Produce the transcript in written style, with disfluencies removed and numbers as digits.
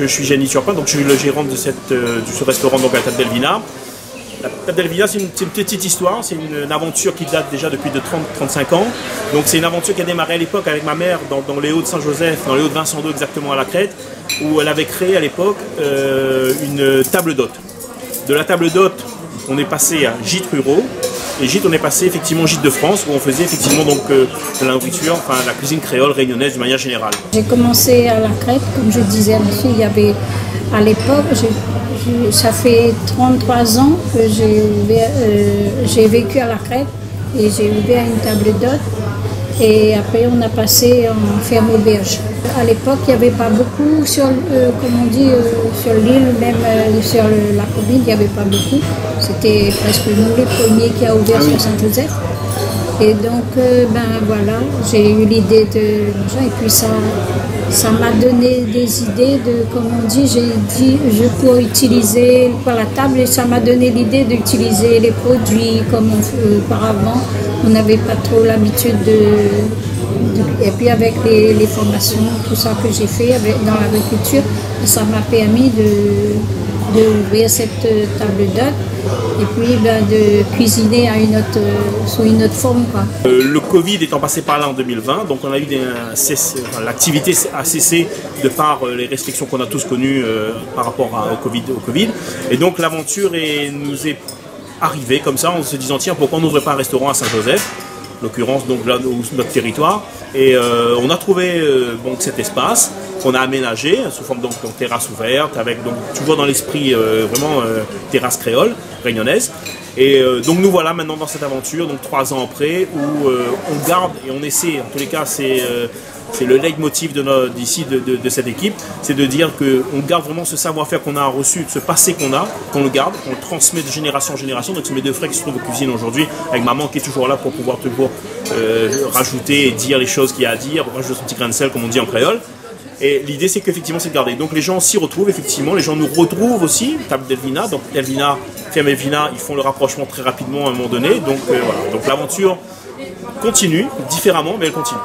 je suis Gianni Turpin, donc je suis le gérant de ce restaurant donc à Table d'Elvina. La Table d'Elvina, c'est une petite histoire, c'est une aventure qui date déjà depuis de 30-35 ans. Donc c'est une aventure qui a démarré à l'époque avec ma mère dans les Hauts-de-Saint-Joseph, dans les Hauts-de-Vincent d'Eau exactement à la Crète, où elle avait créé à l'époque une table d'hôte. De la table d'hôte, on est passé à gîtes ruraux. Et gîte, on est passé effectivement gîte de France, où on faisait effectivement donc de la nourriture, enfin la cuisine créole réunionnaise de manière générale. J'ai commencé à la Crète, comme je disais à ma fille, il y avait à l'époque, ça fait 33 ans que j'ai vécu à la Crète et j'ai ouvert une table d'hôte. Et après, on a passé en ferme auberge. À l'époque, il n'y avait pas beaucoup sur, comme on dit, sur l'île, même sur la commune, il n'y avait pas beaucoup. C'était presque nous les premiers qui a ouvert sur Saint-Joseph. Et donc, ben voilà, j'ai eu l'idée de et puis ça m'a donné des idées de, comme on dit, j'ai dit, je peux utiliser pour la table et ça m'a donné l'idée d'utiliser les produits comme auparavant. On n'avait pas trop l'habitude et puis avec les formations, tout ça que j'ai fait dans l'agriculture, ça m'a permis d'ouvrir cette table d'hôte et puis ben, de cuisiner sous une autre forme, quoi. Le Covid étant passé par là en 2020, donc on a eu l'activité a cessé de par les restrictions qu'on a tous connues par rapport au Covid. Et donc l'aventure nous est arrivée comme ça en se disant tiens, pourquoi on n'ouvre pas un restaurant à Saint-Joseph, en l'occurrence donc là notre territoire, et on a trouvé donc cet espace qu'on a aménagé sous forme donc terrasse ouverte avec donc toujours dans l'esprit vraiment terrasse créole réunionnaise. Et donc nous voilà maintenant dans cette aventure, donc 3 ans après, où on garde et on essaie, en tous les cas c'est le leitmotiv de cette équipe, c'est de dire qu'on garde vraiment ce savoir-faire qu'on a reçu, ce passé qu'on le garde, qu'on le transmet de génération en génération. Donc c'est mes 2 frères qui se trouvent aux cuisines aujourd'hui, avec maman qui est toujours là pour pouvoir toujours rajouter et dire les choses qu'il y a à dire, rajouter son petit grain de sel comme on dit en créole. Et l'idée c'est qu'effectivement c'est de garder. Donc les gens s'y retrouvent effectivement, les gens nous retrouvent aussi, Table d'Elvina, donc Elvina, ferme Elvina, ils font le rapprochement très rapidement à un moment donné. Donc voilà, donc l'aventure continue, différemment mais elle continue.